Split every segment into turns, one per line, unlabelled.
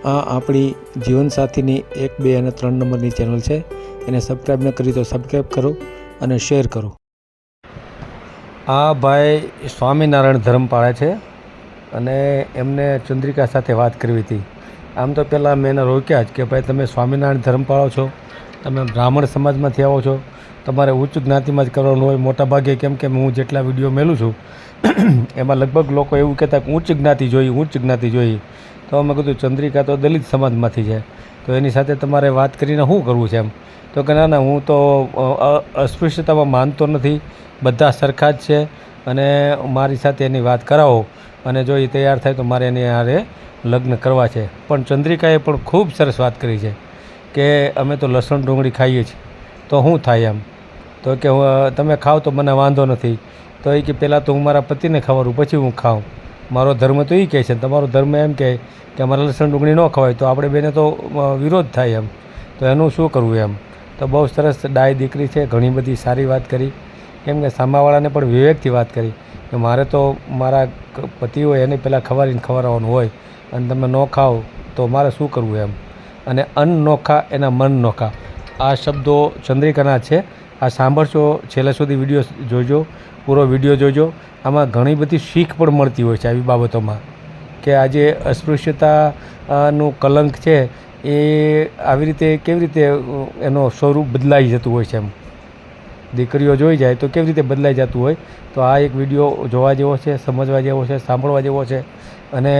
આ આપણી જીવનસાથીની 1, 2 અને 3 નંબરની ચેનલ છે. એને સબસ્ક્રાઈબ ન કરી તો સબસ્ક્રાઈબ કરો અને શેર કરો. આ ભાઈ સ્વામિનારાયણ ધર્મ પાળે છે અને એમને ચંદ્રિકા સાથે વાત કરવી હતી. આમ તો પહેલાં મેં એને રોક્યા જ કે ભાઈ તમે સ્વામિનારાયણ ધર્મ પાળો છો, તમે બ્રાહ્મણ સમાજમાંથી આવો છો, તમારે ઉચ્ચ જ્ઞાતિમાં જ કરવાનું હોય મોટાભાગે. કેમ કે હું જેટલા વિડીયો મેલું છું એમાં લગભગ લોકો એવું કહેતા કે ઉચ્ચ જ્ઞાતિ જોઈએ. તો અમે કીધું ચંદ્રિકા તો દલિત સમાજમાંથી છે, તો એની સાથે તમારે વાત કરીને શું કરવું છે એમ. તો કે ના હું તો અસ્પૃશ્યતામાં માનતો નથી, બધા સરખા જ છે અને મારી સાથે એની વાત કરાવો અને જો એ તૈયાર થાય તો મારે એની હારે લગ્ન કરવા છે. પણ ચંદ્રિકાએ પણ ખૂબ સરસ વાત કરી છે કે અમે તો લસણ ડુંગળી ખાઈએ છીએ તો શું થાય એમ. તો કે તમે ખાઓ તો મને વાંધો નથી. તો એ કે પહેલાં તો હું મારા પતિને ખવડાવું પછી હું ખાઉં. મારો ધર્મ તો એ કહે છે, તમારો ધર્મ એમ કહે કે અમારે લસણ ડુંગળી ન ખવાય, તો આપણે બેને તો વિરોધ થાય એમ. તો એનું શું કરવું એમ. તો બહુ સરસ ડાય દીકરી છે, ઘણી બધી સારી વાત કરી. કેમ કે સામાવાળાને પણ વિવેકથી વાત કરી કે મારે તો મારા પતિ હોય એને પહેલાં ખવડાવવાનું હોય અને તમે ન ખાઓ તો મારે શું કરવું એમ. અને અન્ન નોખા એના મન નોખા, આ શબ્દો ચંદ્રિકાના છે. આ સાંભળશો, છેલ્લે સુધી વિડીયો જોજો, પૂરો વિડીયો જોજો. આમાં ઘણી બધી શીખ પણ મળતી હોય છે આવી બાબતોમાં, કે આજે અસ્પૃશ્યતાનું કલંક છે એ આવી રીતે કેવી રીતે એનો સ્વરૂપ બદલાઈ જતું હોય છે એમ. દીકરીઓ જોઈ જાય તો કેવી રીતે બદલાઈ જતું હોય. તો આ એક વિડીયો જોવા જેવો છે, સમજવા જેવો છે, સાંભળવા જેવો છે. અને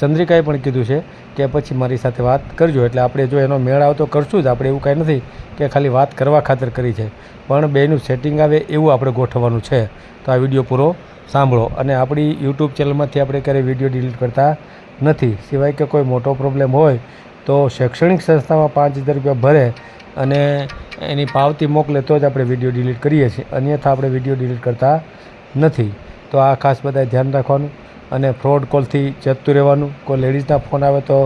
ચંદ્રિકાએ પણ કીધું છે કે પછી મારી સાથે વાત કરજો, એટલે આપણે જો એનો મેળ આવે તો કરશું જ. આપણે એવું કાંઈ નથી કે ખાલી વાત કરવા ખાતર કરી છે, પણ બેનું સેટિંગ આવે એવું આપણે ગોઠવવાનું છે. તો આ વિડીયો પૂરો સાંભળો. અને આપણી યુટ્યુબ ચેનલમાંથી આપણે ક્યારેય વિડીયો ડિલીટ કરતા નથી, સિવાય કે કોઈ મોટો પ્રોબ્લેમ હોય તો શૈક્ષણિક સંસ્થામાં 5,000 રૂપિયા ભરે અને એની પાવતી મોકલે તો જ આપણે વિડીયો ડિલીટ કરીએ છીએ, અન્યથા આપણે વિડીયો ડિલીટ કરતા નથી. તો આ ખાસ બધાએ ધ્યાન રાખવાનું અને ફ્રોડ કોલથી ચેતતું રહેવાનું. કોઈ લેડીઝના ફોન આવે તો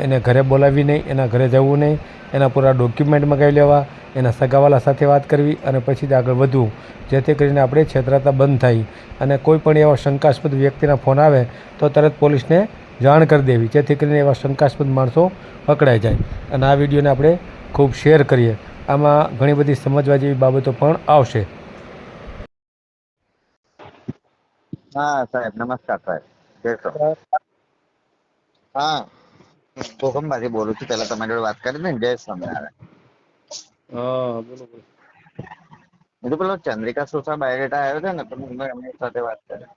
એને ઘરે બોલાવવી નહીં, એના ઘરે જવું નહીં, એના પૂરા ડોક્યુમેન્ટ મગાવી લેવા, એના સગાવાલા સાથે વાત કરવી અને પછી જ આગળ વધવું, જેથી કરીને આપણે છેતરાતા બંધ થાય. અને કોઈ પણ એવા શંકાસ્પદ વ્યક્તિના ફોન આવે તો તરત પોલીસને જાણ કરી દેવી, જેથી કરીને એવા શંકાસ્પદ માણસો પકડાઈ જાય. અને આ વિડીયોને આપણે ખૂબ શેર કરીએ, આમાં ઘણી બધી સમજવા જેવી બાબતો પણ આવશે.
હા સાહેબ, નમસ્કાર સાહેબ. કેસો? હા, ભૂકંપમાંથી બોલું છું. પેલા તમારી જોડે વાત કરી ને. જય સ્વામિનારાયણ.
હા બોલો.
એ તો પેલો ચંદ્રિકા સોસા બાયોડેટા આવ્યો છે ને, તો મેં એમની સાથે વાત કરી.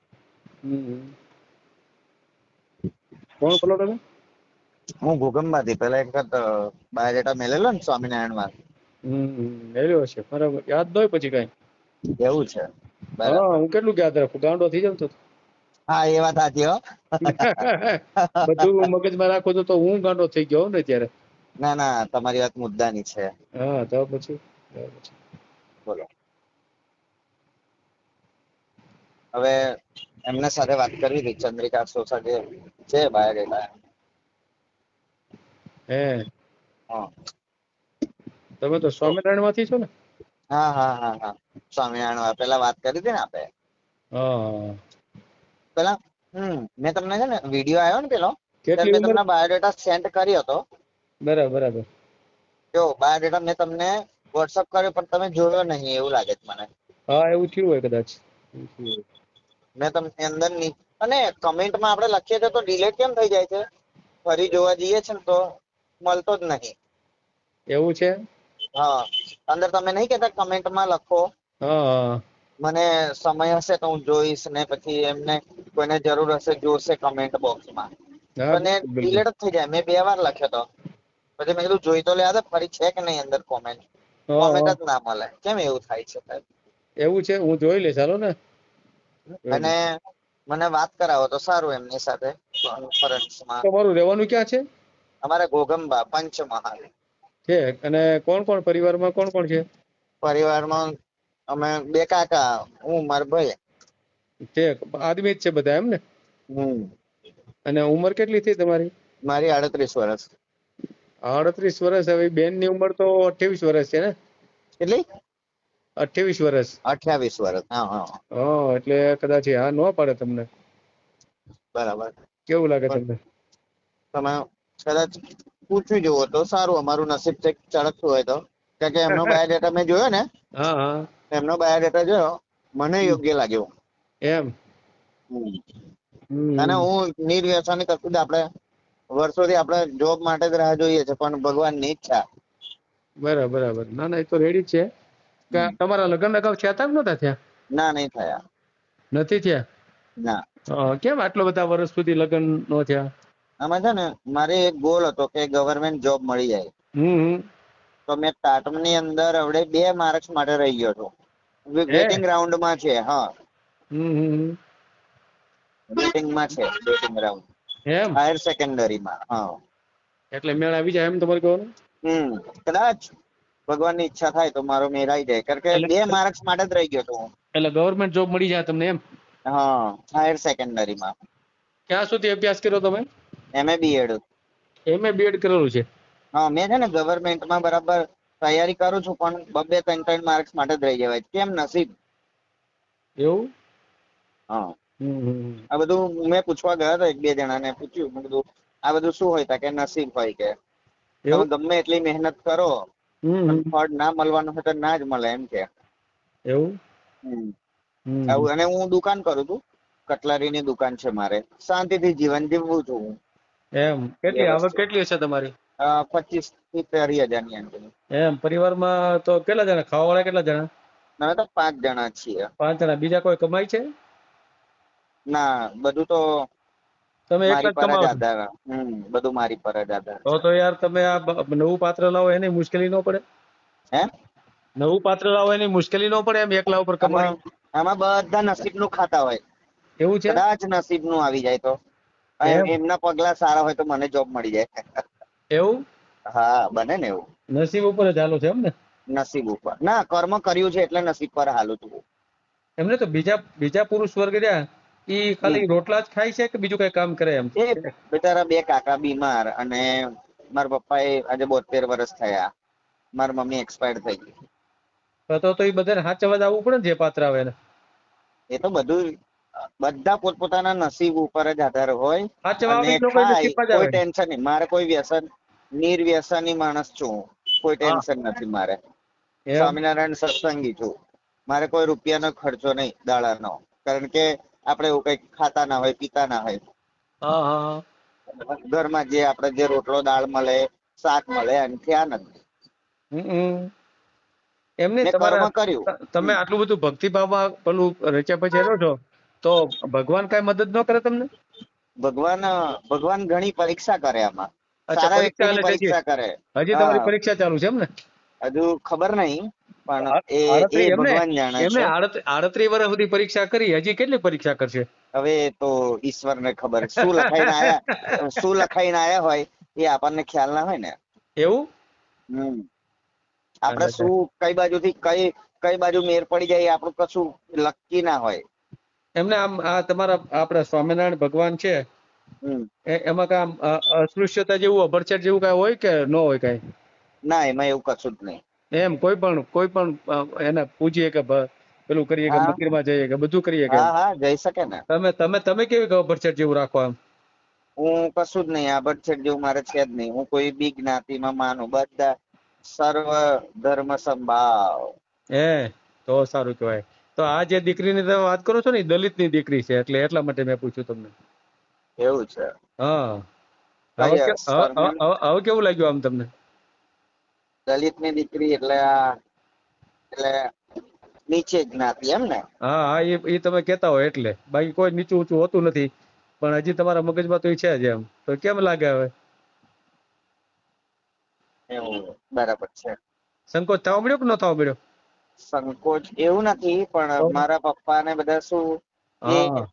કોણ બોલો તમે?
હું ભૂકંપમાંથી પેલા એક વખત બાયોડેટા મેલેલો ને સ્વામિનારાયણ માં.
મેળ્યો હશે, બરાબર. યાદ ન હોય પછી કઈ.
એવું છે,
હા,
બરાબર.
હું કેટલું યાદ રાખું, ગાંડો થઈ જાવ તો.
હા, એ વાત સાચી હો.
બધું મગજમાં રાખો તો હું ગાંડો થઈ ગયો ને ત્યારે.
ના ના, તમારી વાત મુદ્દાની છે.
હા તો પછી
બોલો. હવે એમના સાથે વાત કરવી હતી, ચંદ્રિકા સોસા જે છે બાયોડેટા.
હે
હા
તમે તો સ્વામિનારાયણ માંથી છો ને?
હા હા હા હા, સ્વામિનારાયણ પેલા વાત કરી હતી ને આપણે.
હા.
પેલા મેં તમને છે ને વિડીયો આવ્યો ને પેલો, ત્યારે
કેટલી
મેં
ઉંમર?
તમને બાયોડેટા સેન્ડ કર્યો હતો.
બરાબર.
જો બાયોડેટા મેં તમને વોટ્સઅપ કર્યો, પણ તમે જોયો નહીં એવું લાગે છે મને.
હા, એવું થયું હોય કદાચ.
મેં તમને અંદર અને કમેન્ટમાં આપણે લખીએ છીએ તો ડિલેટ કેમ થઈ જાય છે? ફરી જોવા જઈએ છે ને તો મળતો જ નહીં.
એવું છે?
હા, અંદર તમે નહીં કેતા કમેન્ટમાં લખો.
હા.
મને સમય હશે તો હું જોઈશ, ને પછી એમને કોઈને જરૂર હશે જોશે કમેન્ટ બોક્સમાં.
હા
અને
બિલકુલ બિલકુલ.
ડિલેટ જ થઈ જાય. મેં 2 વાર લખ્યો તો, પછી મેં કીધું જોઈ તો લે દે ફરી છે કે નહીં અંદર કોમેન્ટ. કોમેન્ટ
હા
જ ના મળે. કેમ એવું થાય છે સાહેબ?
એવું છે, હું જોઈ લઈશ ચાલો ને.
અને મને વાત કરાવો તો સારું એમની સાથે કોન્ફરન્સમાં.
તમારું રહેવાનું ક્યાં છે?
અમારે ઘોગંબા પંચમહાલ
છે. અને કોણ પરિવારમાં કોણ છે?
પરિવારમાં અમે 2 કાકા, હું મારો ભાઈ.
છે આદમી જ છે બધા એમ ને?
હમ.
અને ઉંમર કેટલી થઈ તમારી?
મારી 38 વર્ષ.
38 વર્ષ. હવે બેન ની ઉંમર તો 28 વર્ષ છે ને?
કેટલી?
28 વર્ષ.
28 વર્ષ. હા હા.
હા, એટલે કદાચ હા ન પાડે તમને.
બરાબર.
કેવું લાગે
પણ
તમને?
તમે કદાચ પૂછવી જુઓ તો સારું, અમારું નસીબ ચેક ચળકતું હોય તો. કારણ કે એમનો બાયોડેટા મેં જોયો ને,
હા હા
એમનો બાયોડેટા જોયો, મને યોગ્ય લાગ્યો.
એમ.
અને
હમ
હું નિર્વ્યસની કશું જ આપણે વર્ષોથી આપણે જોબ માટે જ રાહ જોઈએ છે, પણ ભગવાનની ઈચ્છા.
બરાબર બરાબર. ના ના, એ તો રેડી જ છે. કે તમારા લગ્ન અગાઉ થયા હતા કે નતા થયા?
ના, નહીં થયા.
નથી થયા?
ના.
કેમ આટલા બધા વર્ષ સુધી લગ્ન નો થયા?
આમાં છે ને, મારે એક ગોલ હતો કે ગવર્મેન્ટ જોબ મળી જાય.
હમ.
તો મેં ટાટમની અંદર હવે 2 માર્ક્સ માટે રહી ગયો હતો.
હે?
વેટિંગ રાઉન્ડમાં છે. હા,
હમ.
વેટિંગમાં છે, વેટિંગ રાઉન્ડ.
એમ.
હાયર સેકન્ડરીમાં. હા.
એટલે મેળ આવી જાય એમ તમારે કહેવાનું?
કદાચ ભગવાનની ઈચ્છા થાય તો મારો મેળ આવી જાય. કારણ કે
એટલે
2 માર્ક્સ માટે જ રહી ગયો હતો હું.
એટલે ગવર્મેન્ટ જોબ મળી જાય તમને એમ?
હા, હાયર સેકન્ડરીમાં.
ક્યાં સુધી અભ્યાસ કર્યો તમે?
MA BEd.
MA BEd કરેલું છે?
હા, મેં છે ને ગવર્મેન્ટમાં બરાબર તૈયારી કરું છું, પણ 2-3 માર્ક્સ માટે જ રહી જવાય. કેમ નસીબ.
એવું?
હા.
હમ.
આ બધું મેં પૂછવા ગયો હતો, 1-2 જણાને પૂછ્યું, મેં કીધું આ બધું શું હોય? તા કે નસીબ હોય કે તમે
એવું?
ગમે એટલી મહેનત કરો પણ
હમ.
ફળ ના મળવાનું હોય તો ના જ મળે એમ કે.
એવું? હમ.
આવું. અને હું દુકાન કરું છું, કટલરીની દુકાન છે મારે. શાંતિથી જીવન જીવવું છું હું.
એમ. કેટલી આવક
વ્યવસ્થિત.
કેટલી હશે તમારી?
25,000-30,000 ની અંદર.
એમ. પરિવારમાં તો કેટલા જણા? ખાવા વાળા કેટલા જણા?
અમે તો 5 જણા છીએ.
5 જણા. બીજા કોઈ કમાય છે?
ના, બધું તો
તમે એકલા
મારી
જ
પર જ
કમાવો છો?
આધાર. બધું મારી પર જ આધાર છે.
તો યાર તમે આ નવું પાત્ર લાવો એની મુશ્કેલી ન પડે?
હે?
નવું પાત્ર લાવો એની મુશ્કેલી ન પડે એમ એકલા ઉપર
આમાં
કમાણી?
આમાં બધા નસીબનું ખાતા હોય.
એવું છે?
કદાચ નસીબનું આવી જાય તો.
એમ.
એમના પગલા સારા હોય તો મને જોબ મળી જાય.
એવું?
હા, બને ને એવું.
નસીબ ઉપર જ હાલો છે એમ ને?
નસીબ ઉપર. ના, કર્મ કર્યું છે એટલે નસીબ પર હાલું છું.
એમને તો બીજા પુરુષ વર્ગ રહ્યા ઈ
હમ
ખાલી રોટલા જ ખાય છે કે બીજું કઈ કામ કરે એમ?
એ બિચારા 2 કાકા બીમાર, અને મારા પપ્પા એ આજે 72 વર્ષ થયા. મારી મમ્મી એક્સપાયર્ડ થઈ ગઈ.
તો એ બધાને હાચવવા જ આવવું પડે ને જે પાત્ર આવે એને?
એ તો બધું બધા પોતપોતાના નસીબ ઉપર જ આધાર હોય.
હાચવવા
અને
આવી જ ન કોઈ
ખાય,
નસીબમાં જ
કોઈ
આવે.
ટેન્શન નહીં. મારે કોઈ વ્યસન, નિર્વ્યસની માણસ છું હું. કોઈ
હા.
ટેન્શન નથી મારે.
એમ.
સ્વામિનારાયણ સત્સંગી છું. મારે કોઈ રૂપિયાનો ખર્ચો નહીં દાડાનો. કારણ કે આપણે એવું કઈ ખાતા ના હોય, પીતા ના હોય.
હા.
ઘરમાં જે આપણે જે રોટલો દાળ મળે, શાક મળે, એનાથી આનંદ.
હમ. એમ નહીં,
મેં કર્મ કર્યું.
તમે આટલું બધું ભક્તિભાવમાં પેલું રચ્યા પછી રહો છો, તો ભગવાન કઈ મદદ ન કરે તમને?
ભગવાન ઘણી પરીક્ષા કરે આમાં.
અચ્છા,
સારા
પરીક્ષા
વ્યક્તિની
હાલે છે હજી?
પરીક્ષા કરે.
હજી તમારી
હા,
પરીક્ષા ચાલુ છે એમ ને?
હજુ ખબર નહીં, પણ એ
38 એમને
ભગવાન જાણે
એમને
છે.
38 વર્ષ સુધી પરીક્ષા કરી, હજી કેટલી પરીક્ષા કરશે?
હવે તો ઈશ્વરને ખબર. શું લખાઈને આયા હોય એ આપણને ખ્યાલ ના હોય ને.
એવું?
હમ આપણે શું કઈ બાજુથી કઈ બાજુ મેર પડી જાય એ આપણું કશું નક્કી ના હોય.
એમને આમ આ તમારા આપણા સ્વામિનારાયણ ભગવાન છે,
હમ
એમાં કામ અસ્પૃશ્યતા જેવું, અભરછેટ જેવું કઈ હોય કે ન હોય કઈ?
ના, એમાં એવું કશું જ નહીં.
એમ કોઈ પણ એને પૂછીએ કે પેલું કરીએ કે
હા
મંદિરમાં જઈએ કે બધું કરીએ કે
હા
એમ?
હા, જઈ શકે ને.
તમે કેવી અભરછેટ જેવું રાખો એમ?
હું કશું જ નહીં. આ બડછેટ જેવું મારે છે જ નહીં. હું કોઈ બી જ્ઞાતિમાં માનું. બધા સર્વ ધર્મ સમભાવ.
તો સારું કહેવાય. તો આ જે દીકરીની તમે વાત કરો છો ને, એ દલિતની દીકરી છે, એટલે એટલા માટે મેં પૂછ્યું તમને.
એવું છે?
હા.
કઈ સરનેમ?
હવે કેવું લાગ્યું આમ તમને?
દલિતની દીકરી એટલે નીચે જ્ઞાતિ એમ ને?
હા, એ તમે કેતા હોય એટલે. બાકી કોઈ નીચું ઊંચું હોતું નથી. પણ હજી તમારા મગજમાં તો એ છે જ એમ. તો કેમ લાગે હવે?
એવું બરાબર છે.
સંકોચ થવા મળ્યો કે ન થવા મળ્યો?
સંકોચ એવું નથી, પણ મારા પપ્પા ને બધા શું એ
હા.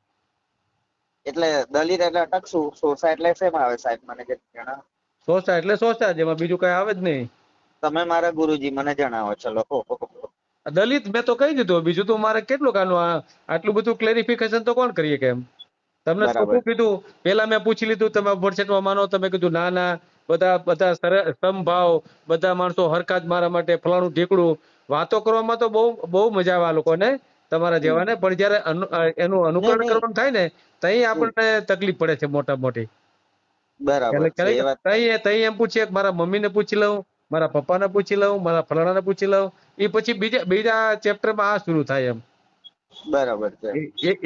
એટલે દલિત એટલે અટકશું. સોસા એટલે શેમાં આવે સાહેબ, મને જણાવો.
સોચા એટલે સોચા, જેમાં બીજું કઈ આવે જ નહીં.
તમે મારા ગુરુજી, મને જણાવો ચલો.
દલિત મેં તો કહી દીધું. બીજું તો મારે કેટલું આટલું બધું ક્લેરિફિકેશન તો કોણ કરીએ કે એમ? તમને તો
બરાબર.
શું કીધું? પેલા મેં પૂછી લીધું, તમે અભરછેટમાં માનો? તમે કીધું ના, બધા સમભાવ, બધા માણસો હરખા જ મારા માટે, ફલાણું ઢીકડું. વાતો કરવામાં તો બહુ મજા આવે આ લોકોને, તમારા
હમ
જેવાને. પણ જયારે એનું
નહીં
અનુકરણ
નહીં
કરવાનું થાય ને, તઈ
હમ
આપણને તકલીફ પડે છે મોટા મોટી.
બરાબર છે એ વાત.
તઈ એમ પૂછીએ કે મારા મમ્મીને પૂછી લઉં, મારા પપ્પાને પૂછી લઉં, મારા ફલાણાને પૂછી લઉં, એ પછી બીજા ચેપ્ટરમાં આ શરૂ થાય એમ.
બરાબર છે.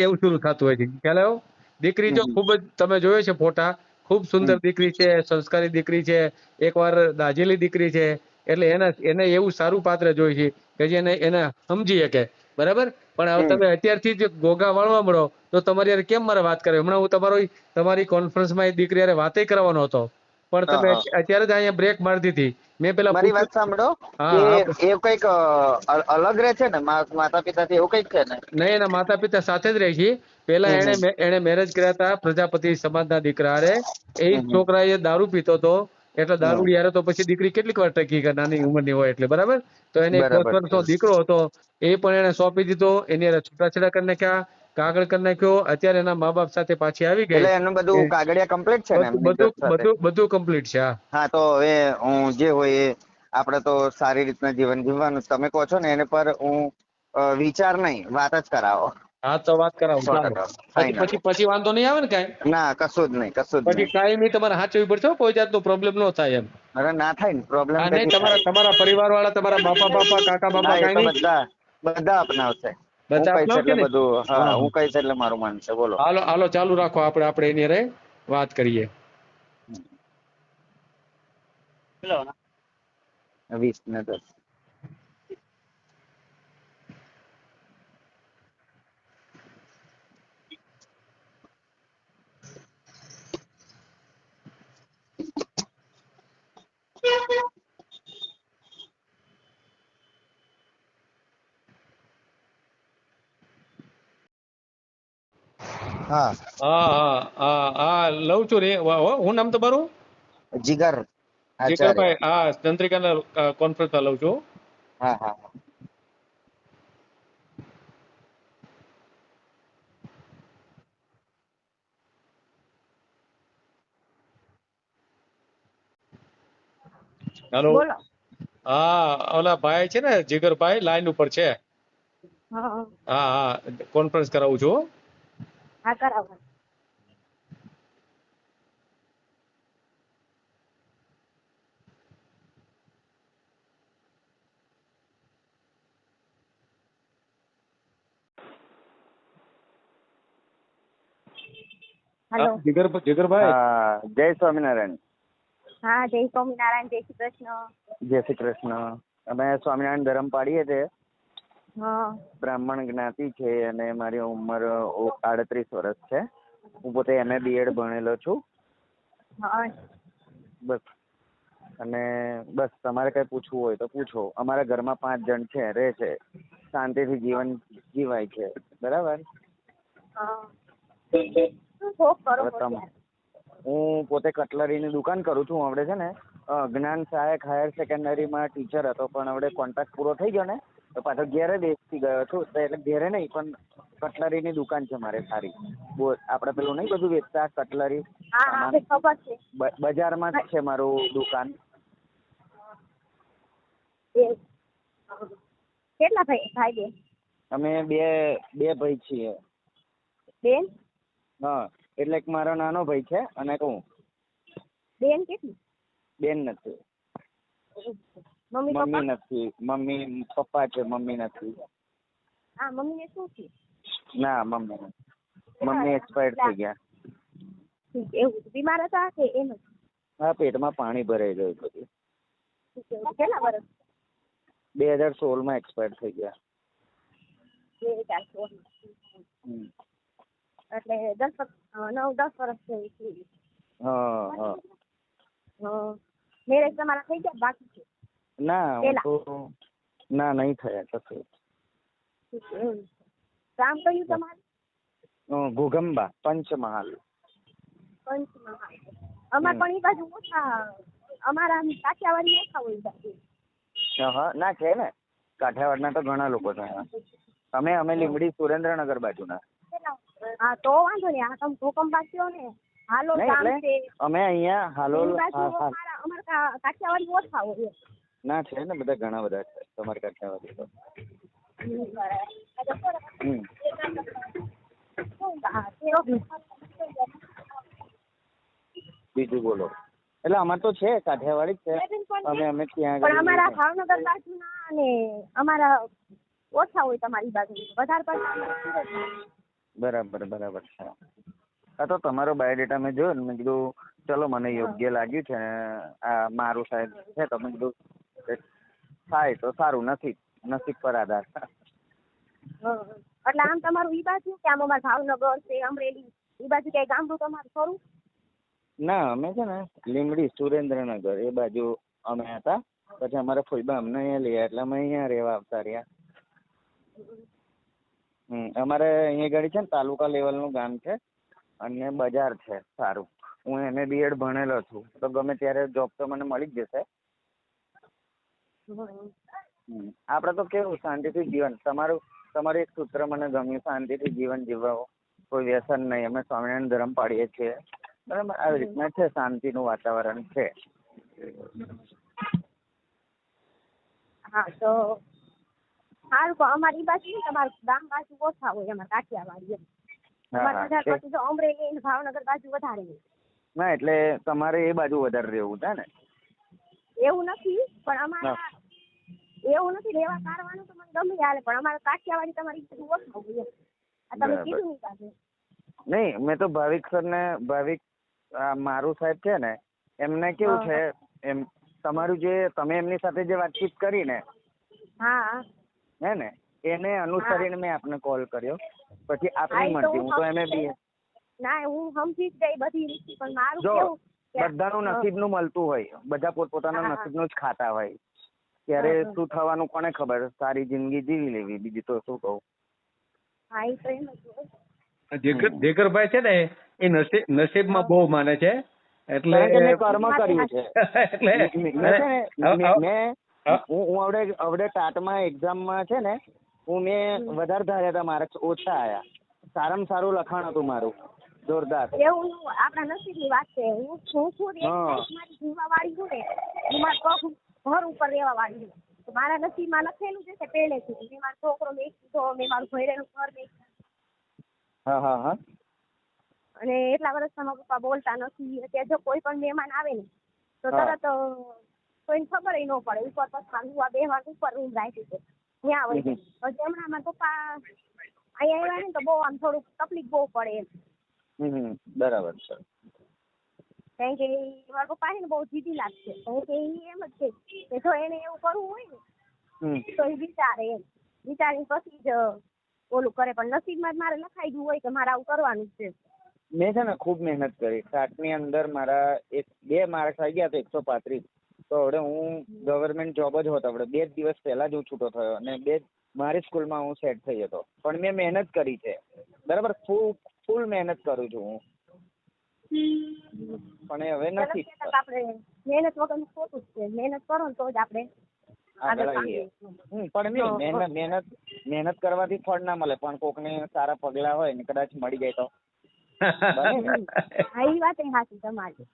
એવું શરૂ થતું હોય છે. ખ્યાલ આવ્યો? દીકરી જો ખૂબ જ તમે જોયો છે ફોટા, ખૂબ સુંદર દીકરી છે, સંસ્કારી દીકરી છે, એકવાર દાજેલી દીકરી છે, એટલે એને એવું સારું પાત્ર જોઈએ છે કે જે એને સમજી શકે, બરાબર? પણ હવે તમે અત્યારથી જ ગોગા વાળવા મળો તો તમારી યાર કેમ મારે વાત કરે? હમણાં હું તમારી કોન્ફરન્સમાં એ દીકરી યારે વાતે કરવાનો હતો, પણ તમે અત્યારે જ અહીંયા બ્રેક મારી દીધી. મેં પેલા
મારી વાત સાંભળો કે
હા
એ કઈક અલગ રહે છે ને માતા પિતાથી, એવું કઈક છે ને?
નહીં, એના માતા પિતા સાથે જ રહે છે. પેલા એને મેરેજ કર્યા હતા પ્રજાપતિ સમાજના દીકરા હારે. એ છોકરા એ દારૂ પીતો હતો, એટલે દારૂ યારે તો પછી દીકરી કેટલીક વાર ટકી કે નાની ઉંમરની હોય એટલે, બરાબર? તો એને એક 10
બરાબર છે.
વર્ષનો દીકરો હતો, એ પણ એને સોંપી દીધો, એની હારે છૂટાછેડા કરી નાખ્યા, કાગળ કરી નાખ્યો. અત્યારે એના મા બાપ સાથે પાછી આવી ગઈ.
એટલે એનું બધું કાગળિયા કમ્પ્લીટ છે ને એમની
બધું
જજ સાથે?
બધું કમ્પ્લીટ છે. હા,
હા, તો હવે હું જે હોય એ આપણે તો સારી રીતના જીવન જીવવાનું. તમે કહો છો ને એને પર હું વિચાર નહીં, વાત જ કરાવો.
હા તો વાત કરાવું, ચાલો.
100% ફાઇનલ.
પછી વાંધો નહીં આવે ને કાંઈ?
ના, કશું જ નહીં, કશું જ
પછી
નહીં.
કાંઈ તમારે સાચવવી પડશે હો, કોઈ જાતનો પ્રોબ્લેમ ન થાય એમ.
અરે ના થાય ને, પ્રોબ્લેમ
હા નહીં,
કદી થાય.
તમારા પરિવાર વાળા, તમારા બાપા કાકા બાપા
ના, એ તો
કાંઈ નહીં?
બધા અપનાવશે. હું
બધા
કહીશ
અપનાવશે
એટલે
ને?
બધું, હા,
હા,
હું કહીશ એટલે મારું માનશે. બોલો.
હાલો ચાલુ રાખો, આપણે એની હારે વાત કરીએ.
20 ને 10. હા.
લઉં છું રે. હું નામ તમારું?
જીગર આચાર્ય.
જીગરભાઈ. હા, ચંદ્રિકાના કોન્ફરન્સમાં લઉં છું.
હા, હા, હા.
હેલો.
બોલો.
હા, ઓલા ભાઈ છે ને જીગરભાઈ, લાઈન ઉપર છે.
હા,
હા, કોન્ફરન્સ કરાવું છું.
હા, કરાવો. હેલો.
જીગરભાઈ.
હા, જય સ્વામિનારાયણ.
હા, જય સ્વામિનારાયણ, જય શ્રી કૃષ્ણ.
જય શ્રી કૃષ્ણ. અમે સ્વામિનારાયણ ધર્મ પાડીએ છીએ.
હા.
બ્રાહ્મણ જ્ઞાતિ છે અને મારી ઉંમર 38 વર્ષ છે. હું પોતે MA BEd ભણેલો છું.
હા.
બસ. અને બસ તમારે કઈ પૂછવું હોય તો પૂછો. અમારા ઘરમાં 5 જણ છે, રહે છે, શાંતિથી જીવન જીવાય છે, બરાબર?
હા. શું શોખ કરો છો ત્યારે?
હું પોતે કટલરીની દુકાન કરું છું. આપણે છે ને જ્ઞાન સહાયક હાયર સેકન્ડરીમાં ટીચર હતો, પણ હવે કોન્ટ્રાક્ટ પૂરો થઈ ગયો ને તો પાછો ઘેરે બેસી ગયો છું. એટલે ઘેરે નહીં, પણ કટલરીની દુકાન છે મારે સારી. આપણે પેલું નહીં બધું વેચતા કટલરી,
હા, હા, ખબર છે.
બજારમાં જ છે મારું દુકાન.
કેટલા ભાઈ બેન?
અમે બે ભાઈ છીએ.
બેન?
હા, એટલે એક મારો નાનો ભાઈ છે અને એક હું.
બેન કેટલી?
બેન નથી. મમ્મી નથી. પપ્પા છે, મમ્મી નથી.
હા, મમ્મીને શું છે?
ના, મમ્મી એક્સપાયર થઈ ગયા.
એવું બીમાર હતા કે એમ જ?
હા, પેટમાં પાણી ભરાઈ ગયું બધું.
કેટલા વર્ષ?
2016માં એક્સપાયર થઈ ગયા.
2016. એટલે 10 વર્ષ જેવી થઈ.
હા.
મેરેજ તમારા થઈ ગયા બાકી છે?
ના, ના, નહીં થયા કશું.
કામ કર્યું તમારે?
ઘોઘંબા, પંચમહાલ.
અમાર પણ એ બાજુ ઓછા, અમારા કાઠિયાવાડી ઓછા હોય બાજુ.
હા, ના છે ને, કાઠિયાવાડના તો ઘણા લોકો છે. અમે લીંબડી સુરેન્દ્રનગર બાજુના.
હા, તો વાંધો નહીં. આ તમે ભૂકંપા કયો ને, હાલોલ ગામ છે.
અમે અહીંયા હાલોલ.
અમાર કાઠિયાવાડી ઓછા હોય.
ના, છે ને, બધા ઘણા બધા છે તમારે કાઠિયાવાડી તો. બીજું બોલો. એટલે અમારે તો છે કાઠિયાવાડી જ છે. અમે ત્યાં
પણ અમારા ભાવનગર બાજુના અને અમારા ઓછા હોય તમારી બાજુ, વધારે પડતા.
બરાબર છે. હા તો તમારો બાયોડેટા મેં જોયો ને, મેં કીધું ચલો મને યોગ્ય લાગ્યું છે ને આ મારું સાહેબ છે, તો મેં કીધું થાય તો સારું, નસીબ પર આધાર.
એટલે આમ તમારું ઈ બાજુ કે આમ અમારે ભાવનગર છે, અમરેલી ઈ બાજુ કઈ ગામડું તમારું ખરું?
ના, અમે છે ને લીમડી સુરેન્દ્રનગર એ બાજુ અમે હતા. પછી અમારા ફોઈબા અમને અહીંયા લઈ એટલે અમે અહીંયા રહેવા આવતા રહ્યા. અમારે અહીંયા ગાડી છે ને તાલુકા લેવલનું ગામ છે અને બજાર છે સારું. હું MA B.Ed ભણેલો છું, તો ગમે ત્યારે જોબ તો મને મળી જ જશે. આપણે તો કેવું શાંતિથી જીવન, તમારું એક સૂત્ર મને ગમ્યું, શાંતિથી જીવન જીવવા, કોઈ વ્યસન નહીં. અમે સ્વામિનારાયણ ધર્મ પાડીએ છીએ, બરાબર. આવી રીતના છે, શાંતિનું વાતાવરણ છે.
હા તો સારું. પણ અમારી બાજુ તમારું ગામ બાજુ ઓછા હોય, એમાં કાઠિયાવાડી. પછી તો અમરેલી અને ભાવનગર બાજુ વધારે હોય.
ના એટલે તમારે એ બાજુ વધારે રહેવું છે ને?
એવું નથી, પણ અમારા એવું નથી, રહેવા કારવાનું તો મને ગમે હાલે, પણ અમારે કાઠિયાવાડી તમારી બાજુ ઓછા હોય. આ તમે કીધું ની બાજુ
નહીં. મેં તો ભાવિક મારું સાહેબ છે ને, એમને કેવું છે, એમ તમારું જે તમે એમની સાથે જે વાતચીત કરી ને,
હા
હે ને, એને અનુસરીને મેં આપને કોલ કર્યો. પછી આપની મરજી, હું તો MA B.Ed.
ના, હું સમજી જ ગઈ બધી રીતે, પણ મારું
જો
કેવું
બધાનું નસીબનું મળતું હોય, બધા પોતપોતાના નસીબનું જ ખાતા હોય. ત્યારે શું થવાનું કોને ખબર. સારી જિંદગી જીવી લેવી, બીજું તો શું કહું.
હા, એ તો એમ જ હોય.
જીગરભાઈ છે ને એ નસીબમાં બહુ માને છે, એટલે
મેં કર્મ કર્યું છે. હું આવડે ટાટમાં એક્ઝામમાં છે ને, મેં વધારે ધાર્યા હતા, માર્ક્સ ઓછા આયા. સારામાં સારું લખાણ હતું મારું, જોરદાર.
એવું આપણા નસીબની વાત છે. હું ખુદ એક મારી જીવવા વાળી છું ને, હું મારા પગ ઘર ઉપર રહેવા વાળી છું. મારા નસીબમાં લખેલું છે કે પહેલેથી મેં મારો છોકરો મેં કીધો, મેં મારું ભરેલું ઘર મેં.
હા.
અને એટલા વર્ષમાં મારા પપ્પા બોલતા નથી. અત્યારે જો કોઈ પણ મહેમાન આવે ને તો તરત કોઈને ખબર ન પડે. ઉપર પપ્પા બેહવા ઉપર રૂમ રાખી છે ત્યાં હોય. પછી હમણાં મારા પપ્પા અહીંયા આવ્યા ને તો બહુ આમ થોડુંક તકલીફ બહુ પડે એમ.
બરાબર છે.
કારણ કે મારા પપ્પા છે ને બહુ જીદી લાગશે. કારણ કે એમ જ છે કે જો એને એવું કરવું હોય ને તો એ વિચારે એમ, વિચારીને પછી જ ઓલું કરે. પણ નસીબમાં જ મારે લખાઈ ગયું હોય કે મારે આવું કરવાનું છે.
મેં છે ને ખૂબ મહેનત કરી. 60ની અંદર મારા 2 માર્ક્સ આવી ગયા તો 135. તો હવે હું ગવર્મેન્ટ જોબ જ હોત. હવે 2 દિવસ પહેલા જ હું છૂટો થયો અને મારી સ્કૂલમાં હું સેટ થઈ હતો. પણ મેં મહેનત કરી છે, બરાબર. ફૂલ મહેનત કરું છું હું, પણ હવે નથી.
આપણે મહેનત વગર ખોટું જ છે. મહેનત કરો ને તો જ આપણે
આગળ આવીએ. પણ મહેનત કરવાથી ફળ ના મળે, પણ કોકને સારા પગલા હોય ને કદાચ મળી જાય તો.
એ વાત સાચી તમારી.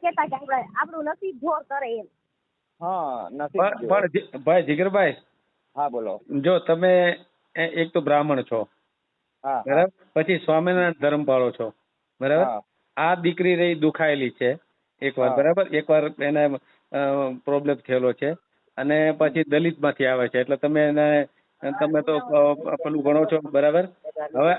કેતા કે આપણું નસીબ જોર કરે એમ.
હા, નસીબ.
પણ ભાઈ જીગરભાઈ,
હા બોલો.
જો તમે એક તો બ્રાહ્મણ છો, બરાબર, પછી સ્વામિનારાયણ ધર્મ પાળો છો, બરાબર. આ દીકરી રહી દુખાયેલી છે એકવાર, બરાબર. એકવાર એને પ્રોબ્લેમ થયેલો છે અને પછી દલિત માંથી આવે છે, એટલે તમે તમે તો પેલું ગણો છો, બરાબર. હવે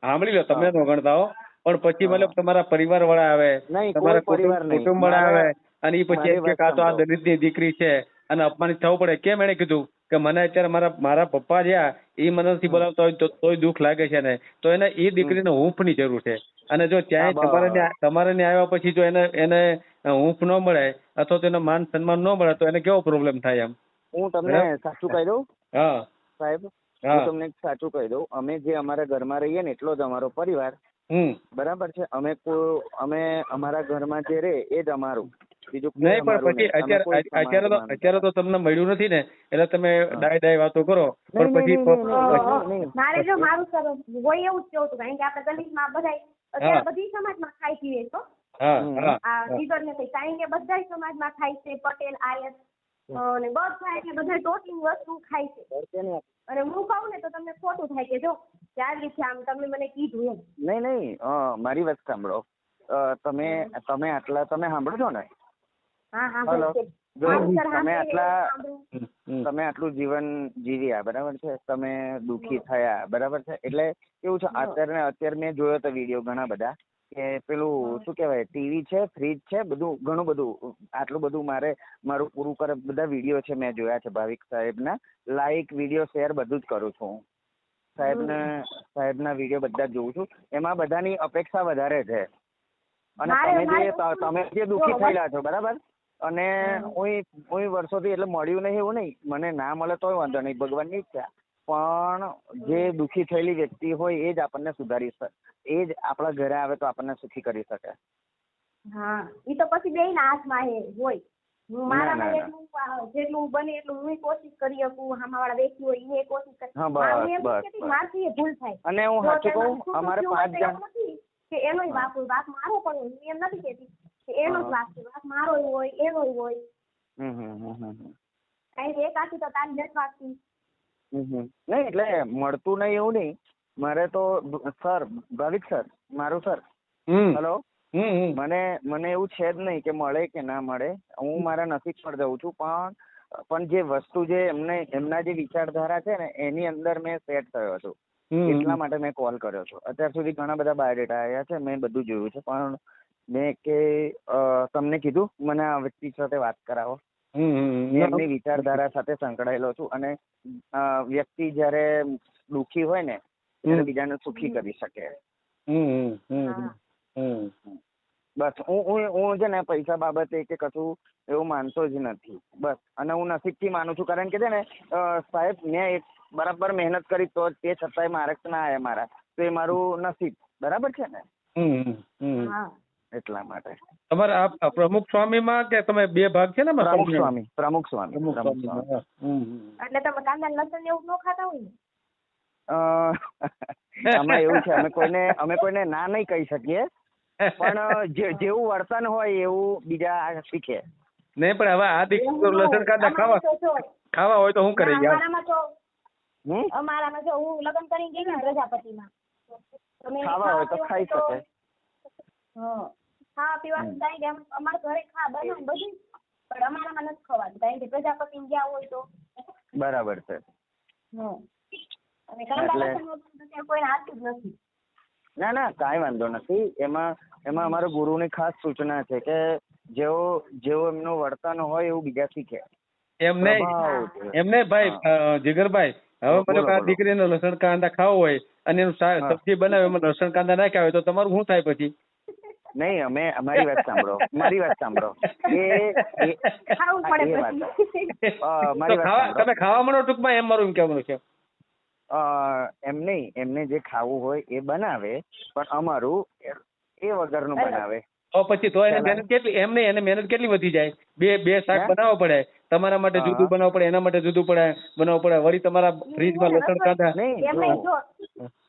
સાંભળી લો, તમે નો ગણતા હો, પણ પછી મતલબ તમારા પરિવાર વાળા આવે, તમારા કુટુંબ વાળા આવે અને એ પછી આ તો આ દલિત ની દીકરી છે અને અપમાનિત થવું પડે. કેમ એને કીધું કે મને અત્યારે મારા પપ્પા જ્યાં એ મને નથી બોલાવતા હોય તોય દુઃખ લાગે છે ને, તો એને એ દીકરીને હૂંફ ની જરૂર છે. અને જો ત્યાં તમારે ને આવ્યા પછી જો એને હૂંફ ન મળે અથવા તો એને માન સન્માન ન મળે તો એને કેવો પ્રોબ્લેમ થાય? એમ
હું તમને સાચું કહી દઉં સાહેબ, હું તમને સાચું કહી દઉં. અમે જે અમારા ઘરમાં રહીએ ને એટલો જ અમારો પરિવાર, બરાબર છે. અમે અમારા ઘરમાં જે રહે એ જ અમારું, બીજું નહીં. પણ પછી
અત્યારે તો તમને મળ્યું નથી ને, એટલે તમે ડાય વાતો કરો. પણ પછી
મારે જો મારું સર હોય એવું જ કેવું હતું, કારણ કે આપણે દલિતમાં બધા અત્યારે બધી સમાજમાં ખાઈ છીએ તો આ દીકર ને કારણ કે બધા સમાજમાં ખાય છે, પટેલ આયર અને બધા એટલે બધા ટોટલી વસ્તુ ખાય છે. અને હું કહું ને તો તમને ખોટું થાય કે જો ત્યારથી આમ તમે મને કીધું એમ.
નહીં મારી વાત સાંભળો. તમે આટલા તમે સાંભળો છો ને?
હા હા
હલો. જો
સારું સર,
તમે
સાંભળું.
તમે આટલું જીવન જીવ્યા, બરાબર છે, તમે દુઃખી થયા, બરાબર છે, એટલે કેવું છે અત્યારે મેં જોયો તો વિડીયો ઘણા બધા કે પેલું શું કહેવાય, ટીવી છે, ફ્રીજ છે, બધું ઘણું બધું આટલું બધું મારું પૂરું કરે બધા વિડીયો છે મેં જોયા છે ભાવિક સાહેબના. લાઈક વિડીયો શેર બધું જ કરું છું હું. સાહેબના વિડીયો બધા જ જોઉં છું. એમાં બધાની અપેક્ષા વધારે છે. અને તમે જે દુઃખી થયેલા છો, બરાબર, અને હું વર્ષોથી એટલે મળ્યું નહીં એવું નહીં, મને ના મળે તોય વાંધો નહીં, ભગવાનની ઈચ્છા, પણ જે દુઃખી થયેલી વ્યક્તિ હોય એ જ આપણને સુધારી શકે, એ જ આપણા ઘરે આવે તો આપણને સુખી કરી શકે.
હા, એ તો પછી બેયના હાથમાં હોય. મારામાં જેટલું બને એટલું હું કોશિશ કરી શકું, સામાવાળા વ્યક્તિ હોય એ કોશિશ કરે. મારથી ભૂલ થાય.
અને હું સાચું કહું, અમારે 5 જણ
કે એનો વાક મારો પણ હું એમ નથી કહેતી કે એનો જ વાક મારો હોય, એનો હોય. કારણ કે એક આખી તો તારી નથી વાગતી.
નહીં એટલે મળતું નહીં એવું નહીં. મારે તો સર, ભાવિક સર, મારું સર, હેલો, મને એવું છે જ નહીં કે મળે કે ના મળે. હું મારા નસીબ પર જઉં છું, પણ જે વસ્તુ જે એમના જે વિચારધારા છે ને એની અંદર મેં સેટ થયો છું. એટલા માટે મેં કોલ કર્યો હતો. અત્યાર સુધી ઘણા બધા બાયોડેટા આવ્યા છે, મેં બધું જોયું છે, પણ મેં કે તમને કીધું મને આ વ્યક્તિ સાથે વાત કરાવો. એમની વિચારધારા સાથે સંકળાયેલો છું, અને વ્યક્તિ જયારે દુઃખી હોય ને ત્યારે બીજાને સુખી કરી શકે. બસ હું છે ને પૈસા બાબતે કે કશું એવું માનતો જ નથી. બસ, અને હું નસીબથી માનું છું, કારણ કે છે ને સાહેબ મેં એક બરાબર મહેનત કરી તો તે છતાંય માર્ક્સ ના આવ્યા મારા, તો એ મારું નસીબ, બરાબર છે ને? એટલા માટે.
તમારે આ પ્રમુખ સ્વામીમાં કે તમે બે ભાગ છે ને?
પ્રમુખ સ્વામી.
એટલે તમે કાંદા લસણ એવું ન ખાતા હોય ને?
આમાં એવું છે, અમે કોઈને ના નહીં કહી શકીએ, પણ જેવું વર્તન હોય એવું બીજા શીખે.
નહીં, પણ હવે આ દીકરી લસણ કાંદા ખાવા હોય તો શું કરે યાર?
અમારામાં જો હું લગ્ન કરીને ગઈ ને પ્રજાપતિમાં,
ખાવા હોય તો ખાઈ શકે.
ખાવા પીવાનું થાય કે અમારા ઘરે બનાવ બધું, પણ અમારામાં નથી ખવાતું, કારણ કે પ્રજાપતિ ગયા હોય તો.
બરાબર છે.
અને કાંદા લસણ કોઈને હાથું જ નથી.
ના કાંઈ વાંધો નથી. એમાં અમારા ગુરુની ખાસ સૂચના છે કે જેવો એમનું વર્તન હોય એવું બીજા શીખે.
એમને ભાઈ જીગરભાઈ, હવે મને આ દીકરીને લસણ કાંદા ખાવો હોય અને એનું સબ્જી બનાવે એમાં લસણ કાંદા નાખ્યા હોય તો તમારું શું થાય પછી?
નહીં, અમારી વાત સાંભળો.
તમે ખાવા મળો ટૂંકમાં, એમ મારું એમ કહેવાનું છે.
એમ નહીં, એમને જે ખાવું હોય એ બનાવે, પણ અમારું એ વગરનું બનાવે.
તો પછી તો એને મહેનત કેટલી, એમ નહીં, એને મહેનત કેટલી વધી જાય. બે શાક બનાવવા પડે, તમારા માટે જુદું બનાવવું પડે, એના માટે જુદું બનાવવું પડે, વળી તમારા ફ્રીજમાં લસણ કાંદા.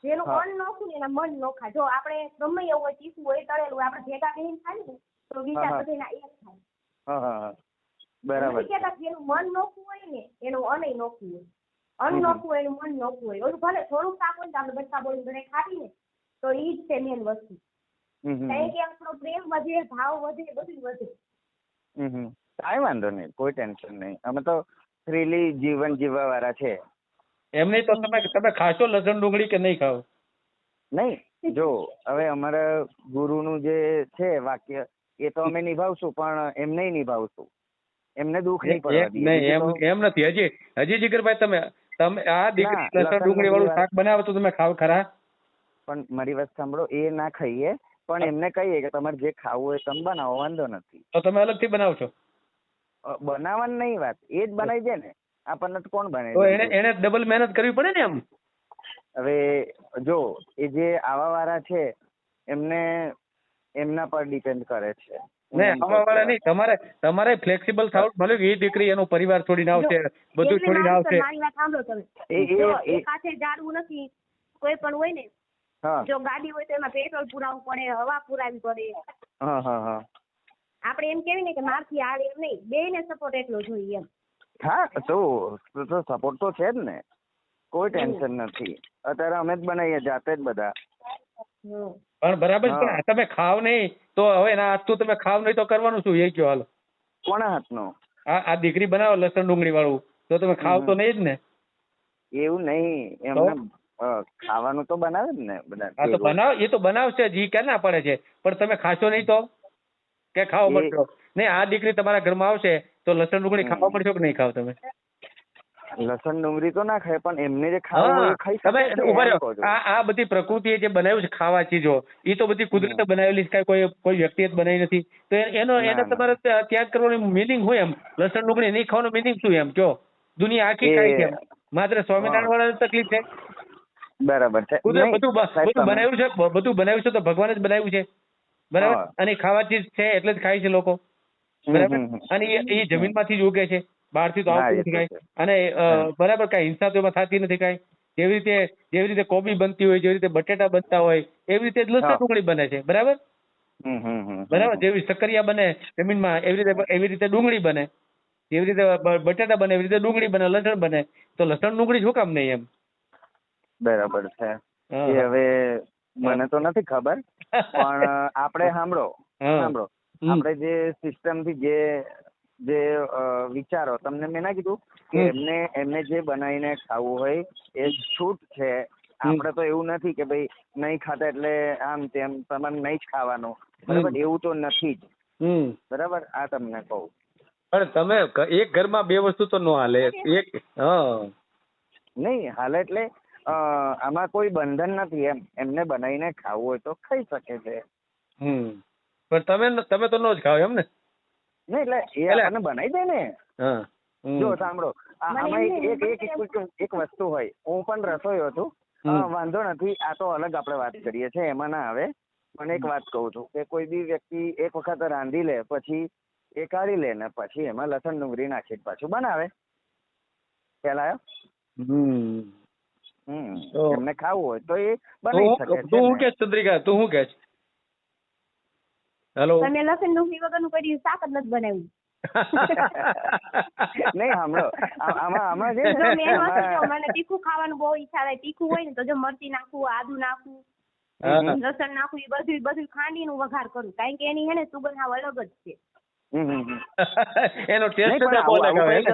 જેનું મન નોખું એના મન નોખા. જો આપણે ગમે એવું હોય, ચીસું હોય, તળેલું આપણે ભેગા કરીને ખાય ને તો વિચાર બધાના એક થાય.
બરાબર.
જેનું મન નોખું હોય ને એનું અનય નોખું હોય, અન્ન નોખું હોય એનું મન નોખું હોય. ઓલું ભલે થોડુંક શાક હોય ને આપણે બધા બોલીને ઘરે ખાવી ને તો ઈ જ છે મેન વસ્તુ. કારણ કે આપણો પ્રેમ વધે, ભાવ વધે, બધું વધે.
કાંઈ વાંધો નહીં, કોઈ ટેન્શન નહીં. અમે તો ફ્રીલી જીવન જીવવા વાળા છે.
એમ નહીં તો તમે ખાશો લસણ ડુંગળી કે નહીં ખાઓ?
નહીં, જો હવે અમારા ગુરુનું જે છે વાક્ય એ તો અમે નિભાવશું, પણ એમ નહીં નિભાવશું. એમને દુઃખ નહીં પડવા દઈએ.
એમ નથી. હજી જીગરભાઈ તમે આ દીકરી લસણ ડુંગળી વાળું શાક બનાવે તો તમે ખાવ ખરા?
પણ મારી વાત સાંભળો, એ ના ખાઈએ, પણ એમને કહીએ કે તમારે જે ખાવું હોય તમે બનાવો, વાંધો નથી.
તો તમે અલગથી બનાવશો?
બનાવવાની નહીં વાત, એ જ બનાવી દે ને. આપણને તો કોણ બનાવે?
તો એને ડબલ મહેનત કરવી પડે ને. એમ
હવે જો એ જે આવા વાળા છે એમને એમના પર ડિપેન્ડ કરે છે.
આવા વાળા નહીં, તમારે ફ્લેક્સિબલ થવું ભલે. એ દીકરી એનો પરિવાર છોડીને આવશે, બધું છોડીને આવશે.
મારી વાત સાંભળો તમે. એક હાથે જાડવું નથી. કોઈ પણ હોય ને, જો ગાડી હોય તો એમાં પેટ્રોલ પુરાવવું પડે, હવા પુરાવી પડે. આપણે એમ કેવી ને કે મારથી હાલ એમ નહીં, બેયને સપોર્ટ એટલો જોઈએ એમ.
હા, તો સપોર્ટ તો છે જ ને. કોઈ ટેન્શન નથી. અત્યારે અમે જ બનાવીએ જાતે જ બધા.
હમ.
પણ બરાબર છે
હા.
ને, તમે ખાવ નહીં તો હવે એના હાથનું તમે ખાવ નહીં તો કરવાનું શું એ કયો હાલો.
કોના હાથનો?
આ દીકરી બનાવો લસણ ડુંગળી વાળું તો તમે ખાવ તો નહીં જ ને.
એવું નહીં, એમને ખાવાનું તો બનાવે જ ને બધા.
હા તો બનાવ, એ તો બનાવશે જ, ઈ ક્યાં ના પડે છે, પણ તમે ખાશો નહીં તો કે ખાવા મળશો નહીં? આ દીકરી તમારા ઘરમાં આવશે તો લસણ ડુંગળી ખાવા મળશો કે નહીં ખાવ તમે?
લસણ ડુંગળી તો ના ખાય, પણ એમને જે ખાવું હોય એ ખાઈ શકે
તમે
છે,
ઉભા
એમ
રહ્યો.
કહું છું.
આ બધી પ્રકૃતિએ જે બનાવ્યું છે ખાવા ચીજો, એ તો બધી કુદરતે બનાવેલી છે, કાંઈ કોઈ વ્યક્તિએ જ બનાવી નથી. તો એનો
ના.
તમારે ત્યાગ કરવાનો મિનિંગ હોય એમ? લસણ ડુંગળી નહીં ખાવાનો મિનિંગ શું એમ કયો? દુનિયા આખી ખાય છે એમ, માત્ર સ્વામિનારાયણ વાળાને તકલીફ છે?
બરાબર છે.
કુદરત
નહીં,
બધું
સાહેબ, તમે-
બનાવ્યું છે, બધું બનાવ્યું છે તો ભગવાને જ બનાવ્યું છે, બરાબર?
હા.
અને ખાવા ચીજ છે એટલે જ ખાય છે લોકો, બરાબર? અને એ જમીનમાંથી જ ઉગે છે, બહારથી તો
હા,
આવતું
એ
નથી
તો
કાંઈ.
છે.
અને બરાબર, કાંઈ હિંસા તો એમાં થતી નથી કાંઈ. જેવી રીતે કોબી બનતી હોય, જેવી રીતે બટેટા બનતા હોય, એવી રીતે જ લસણ
હા.
ડુંગળી બને છે, બરાબર? બરાબર, જેવી શક્કરિયા બને જમીનમાં એવી રીતે ડુંગળી બને, જેવી રીતે બટેટા બને એવી રીતે ડુંગળી બને, લસણ બને. તો લસણ ડુંગળી શું કામ નહીં એમ?
બરાબર છે.
હા.
એ હવે મને તો નથી ખબર, પણ આપણે સાંભળો, આપણે જે સિસ્ટમ થી જે વિચારો, તમને મેં ના કીધું કે એમને જે બનાવીને ખાવું હોય એ છૂટ છે. આપણે તો એવું નથી કે ભાઈ નહીં ખાતા એટલે આમ તેમ, તમારે નહીં જ ખાવાનું, બરાબર? એવું તો નથી જ, બરાબર? આ તમને કહું.
પણ તમે એક ઘરમાં બે વસ્તુ તો ન હાલે. એક
નહીં હાલે એટલે આમાં કોઈ બંધન નથી એમ. એમને બનાવીને ખાવું હોય તો ખાઈ શકે છે.
પણ તમે તો ન જ ખાવ એમ ને?
નહીં એટલે એ આપણને બનાવી દે ને.
હા.
જો સાંભળો, આમાં એક વસ્તુ હોય, હું પણ રસોઈયો છું, વાંધો નથી, આ તો અલગ આપણે વાત કરીએ છીએ, એમાં ના આવે. પણ એક વાત કહું છું કે કોઈ બી વ્યક્તિ એક વખત રાંધી લે, પછી એ કાઢી લે ને પછી એમાં લસણ ડુંગળી નાખી પાછું બનાવે. પેલા એમને ખાવું હોય તો એ બનાવી શકે છે.
તું શું કે ચંદ્રિકા, તું શું કે? હેલો.
તમે લસણ ડુંગળી વગરનું કોઈ દિવસ શાક જ નથી બનાવ્યું?
નહીં સાંભળો, આમાં છે
જો મેં
ને,
વસ્તુ, મને તીખું ખાવાનું બહુ ઈચ્છા થાય. તીખું હોય ને તો જો મરચી નાખવું, આદુ નાખવું, લસણ નાખવું, એ બધું ખાંડીનું વઘાર કરું, કારણ કે એની હે ને સુગંધ હાવ અલગ જ છે.
એનો ટેસ્ટ
નહીં,
જ
પણ
અલગ આવે ને.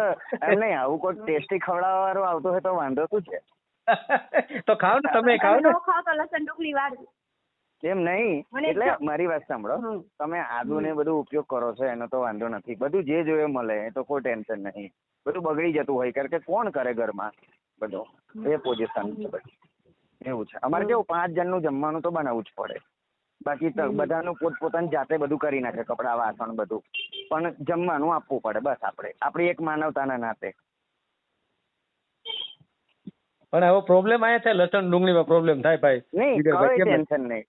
એમ નહીં, આવું કોઈ ટેસ્ટી ખવડાવવા વાળો આવતો હોય તો વાંધો શું છે?
તો ખાવ ને, તમે ખાવ ને.
ન ખાવ તો લસણ ડુંગળી વાળું.
એમ નહીં,
મને
એટલે મારી વાત સાંભળો, તમે આદુ ને બધું ઉપયોગ કરો છો એનો તો વાંધો નથી, બધું જે જોઈએ મળે એ તો કોઈ ટેન્શન નહીં. બધું બગડી જતું હોય કારણ કે કોણ કરે ઘરમાં બધું, એ પોઝિશન છે બધી. એવું છે. અમારે કેવું 5 જણનું જમવાનું તો બનાવવું જ પડે, બાકી બધાનું પોતપોતાની જાતે બધું કરી નાખે, કપડાં વાસણ બધું, પણ જમવાનું આપવું પડે બસ. આપણી એક માનવતાના નાતે.
પણ હવે પ્રોબ્લેમ આયા છે, લસણ ડુંગળીમાં પ્રોબ્લેમ થાય ભાઈ.
નહીં, કોઈ ટેન્શન નહીં,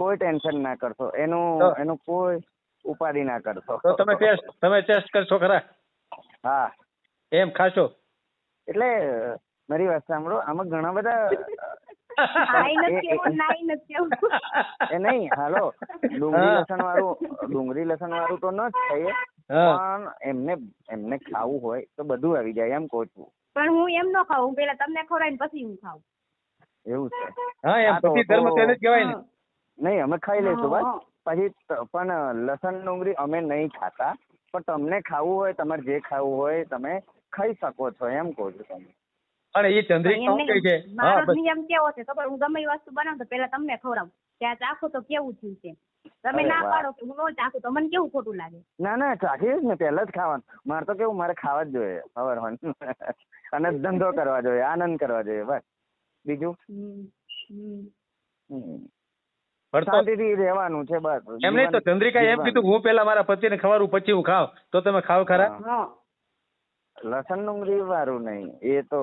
કોઈ ટેન્શન ના કરશો, એનું કોઈ ઉપાધિ ના કરશો.
તો તમે ટેસ્ટ કરશો ખરા?
હા,
એમ ખાશો?
એટલે મારી વાત સાંભળો, આમાં ઘણા બધા એ નહીં, હાલો, ડુંગળી લસણ વાળું તો ન જ ખાઈએ, પણ એમને ખાવું હોય તો બધું આવી જાય, એમ કહું છું.
પણ હું એમ ન ખાઉં, હું પેલા તમને ખવડાવીને પછી હું ખાઉં.
એવું છે?
હા, એમ પછી ધર્મ તેને જ કહેવાય ને.
નહીં, અમે ખાઈ લઈશું બસ. પછી પણ લસણ ડુંગળી અમે નહીં ખાતા, પણ તમને ખાવું હોય, તમારે જે ખાવું હોય તમે ખાઈ શકો છો, એમ કહું છું તમને.
અને એ ચંદ્રિકા શું કહે છે?
મારો નિયમ કેવો છે ખબર? હું ગમે એ વસ્તુ બનાવું તો પેલા તમને ખવડાવું, ત્યાં ચાખો તો કેવું થયું છે. તમે ના પાડો કે હું ન ચાખું તો મને કેવું ખોટું લાગે.
ના ચાખીશ ને, પહેલા જ ખાવાનું. મારે તો કેવું, મારે ખાવા જ જોઈએ ખબર, અને ધંધો કરવા જોઈએ, આનંદ કરવા જોઈએ, બસ. બીજું શાંતિથી રહેવાનું છે બસ.
એમ નહીં તો ચંદ્રિકા એમ કીધું હું પેલા મારા પતિને ખવારું પછી હું ખાવ, તો તમે ખાવ ખરા?
લસણ ડુંગળી વાળું નહીં, એ તો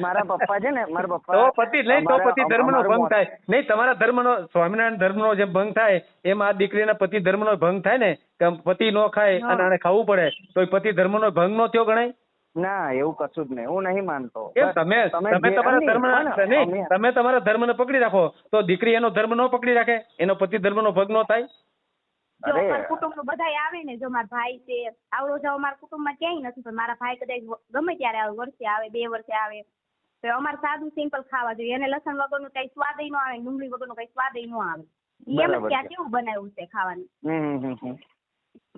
મારા પપ્પા છે ને, મારા પપ્પા
તો પતિ નહીં, તો પતિ ધર્મનો ભંગ થાય નહીં. તમારા ધર્મનો, સ્વામિનારાયણ ધર્મનો જે ભંગ થાય એમ આ દીકરીના પતિ ધર્મનો ભંગ થાય ને, કે પતિ નો ખાય અને આને ખાવું પડે તો એ પતિ ધર્મનો ભંગ નો થયો ગણાય?
ના, એવું કશું જ નહીં, હું નહીં માનતો.
તમે તમારા ધર્મ નહીં, તમે તમારા ધર્મને પકડી રાખો તો દીકરી એનો ધર્મ ન પકડી રાખે, એનો પતિ ધર્મનો ભંગ ન થાય?
જો
અરે.
અમારા કુટુંબનું બધાય આવે ને, જો મારા ભાઈ છે આવડો જાવ અમારા કુટુંબમાં ક્યાંય નથી, પણ મારા ભાઈ કદાચ ગમે ત્યારે આવે, વર્ષે આવે 2 વર્ષે આવે, તો અમારે સાદું સિમ્પલ ખાવા જોઈએ. એને લસણ વગરનું કઈ સ્વાદ ન આવે, ડુંગળી વગરનું કઈ સ્વાદ ન આવે. ઈ એમ જ
બરાબર
કે આ
છે.
કેવું બનાવ્યું છે ખાવાનું.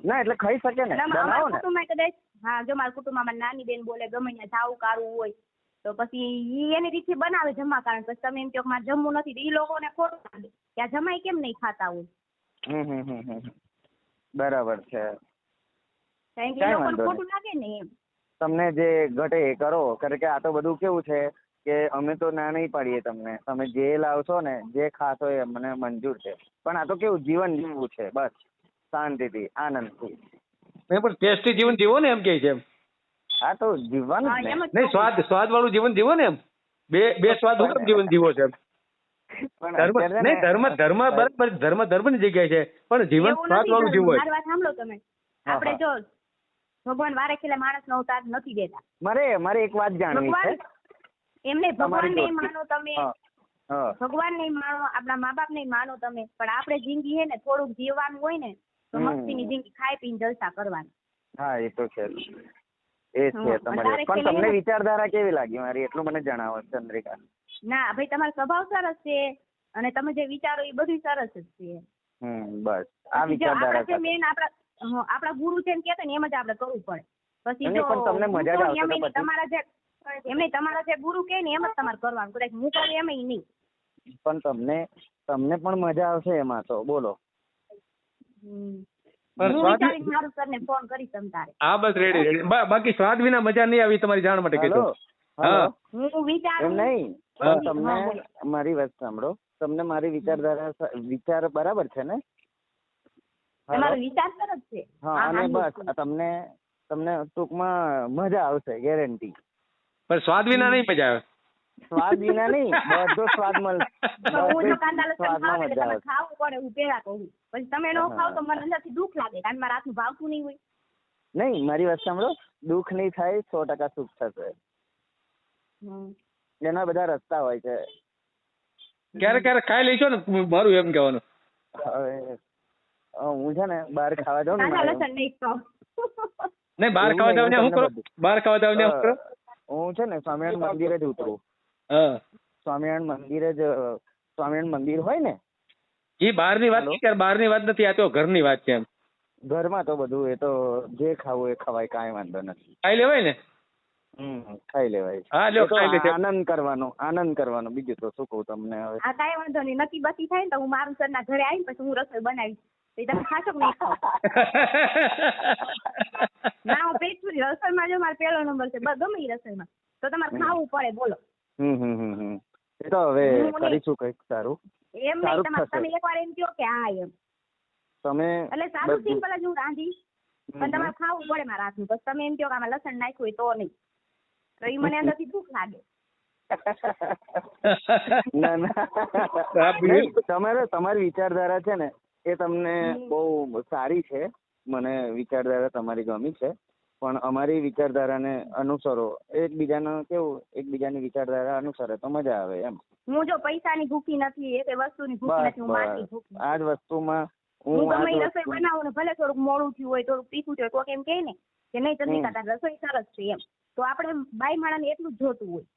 ના એટલે ખાઈ શકે ને,
અને
બનાવો
અમારા
ને.
કુટુંબમાં કદાચ હા, જો મારા કુટુંબમાં મારી નાની બેન બોલે ગમે ત્યાં જાવું કાઢવું હોય તો પછી ઈ એની રીતે બનાવે જમવા કારણ. પછી તમે એમ કહો કે મારે જમવું નથી, તો ઈ લોકોને ખોટું લાગે કે આ જમાઈ કેમ નહીં ખાતા હોય.
બરાબર છે.
કારણ કે ઈ
કાંઈ
લોકોને
વાંધો
ખોટું લાગે ને એમ.
તમને જે ઘટે એ કરો, કારણ કે આ તો બધું કેવું છે કે અમે તો ના નહીં પાડીએ તમને, તમે જે લાવશો ને જે ખાશો એ મને મંજૂર છે, પણ આ તો કેવું જીવન જીવવું છે બસ, શાંતિથી આનંદથી.
નહીં પણ ટેસ્ટી જીવન જીવો ને એમ કહે છે એમ.
આ તો જીવવાનું
હા,
જ
એમ
ને.
જ
નહીં, સ્વાદ વાળું જીવન જીવો ને એમ. બે સ્વાદ હું કેમ જીવન જીવો છે એમ.
પણ
ધર્મ
અત્યારે
નહીં, ધર્મ બરાબર, ધર્મની જગ્યાએ છે, પણ જીવન
એવું
સ્વાદ
નથી
વાળું
ધર્મ.
જીવો છે.
મારી વાત સાંભળો તમે. આપણે જો ભગવાન વારે ખેલે માણસનો અવતાર નથી દેતા.
મારે એક વાત જાણવી છે.
ભગવાન એમને ભગવાન નહીં માનો તમે,
હા, હા.
ભગવાન નહીં માનો, આપણા મા બાપ નહીં માનો તમે, પણ આપણે જિંદગી હે ને થોડુંક જીવવાનું હોય ને તો મસ્તીની જિંદગી ખાઈ પીને જલસા કરવાની.
હા, એ તો છે જ. એ છે તમારી વાત. પણ તમને વિચારધારા કેવી લાગી મારી, એટલું મને જણાવો ચંદ્રિકા.
ના ભાઈ, તમારો સ્વભાવ સરસ છે અને તમે જે વિચારો એ બધું સરસ જ છે.
બસ આ વિચારધારા
આપણા જે મેન આપણા ગુરુ છે એમ કહેતા ને એમ જ આપણે કરવું પડે. પછી
નહીં,
જો
પણ તમને મજા જ આવશે તો પછી.
તમારા જે ગુરુ કહે ને એમ જ તમારે કરવાનું, કદાચ હું કહું એમ નહીં.
પણ તમને પણ મજા આવશે એમાં તો બોલો.
હું
પણ સ્વાદ
વિચારીને મારું સરને ફોન કરીશ તમ તારે.
હા બસ રેડી. બાકી સ્વાદ વિના મજા નહીં આવી, તમારી જાણ માટે
હેલો,
કીધું. હા.
હું વિચારું
એમ નહીં,
હા.
પણ તમને મારી વાત સાંભળો, તમને મારી વિચારધારા વિચાર બરાબર છે ને?
તમારો વિચાર સરસ છે.
હા, અને બસ તમને ટૂંકમાં મજા આવશે ગેરંટી.
પણ સ્વાદ વિના નહીં મજા આવે.
સ્વાદ વિના નહીં, બધો સ્વાદ મળશે.
હું જો કાંદા લસણ
સ્વાદમાં
ખાવ એટલે
મજા
તમારે
આવશે.
ખાવું પડે, હું પેલા કહું. પછી તમે ન ખાવ તો મને અંદરથી દુઃખ લાગે, કારણ કે મારા હાથનું ભાવતું નહીં હોય.
નહીં, મારી વાત સાંભળો, દુઃખ નહીં થાય, 100% સુખ થશે. એના બધા રસ્તા હોય છે.
ક્યારેક ખાઈ લઈશો ને, મારું એમ કહેવાનું.
હવે હું છે ને બહાર ખાવા જાઉં ને,
કાંદા લસણ નહીં ખાવ.
નહીં, બહાર ખાવા જાવ ને શું કરો? બહાર ખાવા જાવ ને શું કરો?
હું છે ને સ્વામિનારાયણ મંદિરે જ ઉતરું.
હા,
સ્વામિનારાયણ મંદિર હોય ને,
એ બહારની વાત નહીં, બહારની વાત નથી, આ તો ઘરની વાત છે એમ.
ઘરમાં તો બધું એ તો જે ખાવું એ ખવાય, કાંઈ વાંધો નથી.
ખાઈ લેવાય ને?
ખાઈ લેવાય.
હા, લ્યો,
એ તો
ખાઈ લેજો.
આનંદ કરવાનો, બીજું તો શું કહું તમને હવે.
આ કાંઈ વાંધો નહીં, નકી બતી થાય ને તો હું મારું સરના ઘરે આવીને પછી હું રસોઈ બનાવીશ. તો તમે ખાશો કે નહીં ખાવ? ના, હું પેટ પૂરી રસોઈમાં જો મારો પહેલો નંબર છે, ગમે એ રસોઈમાં, તો તમારે ખાવું પડે. બોલો.
એ તો હવે કરીશું કંઈક સારું.
એમ નહીં, તમે એકવાર એમ કહો કે હા એમ,
તમે
એટલે સારું સિમ્પલ જ હું રાંધી, પણ તમારે ખાવું પડે મારા હાથનું. બસ તમે એમ કહો કે આમાં લસણ નાખ્યું હોય તો નહીં, તો એ મને અંદરથી દુઃખ લાગે.
ના, તમારી વિચારધારા છે ને એ તમને બહુ સારી છે, મને વિચારધારા તમારી ગમી છે, પણ અમારી વિચારધારાને અનુસરો. એકબીજાની વિચારધારા અનુસરે તો મજા આવે એમ.
હું જો પૈસાની ભૂખી નથી, એક વસ્તુની ભૂખી નથી, હું માનની ભૂખી.
આ જ વસ્તુમાં
હું ગમે એ રસોઈ બનાવું ને, ભલે થોડુંક મોડું થયું હોય, થોડુંક તીખું થયું હોય, કોક એમ કહે ને કે નહીં ચંદ્રિકા તારી રસોઈ સરસ છે એમ, તો આપણે બાઈ માણાને એટલું જ જોતું હોય.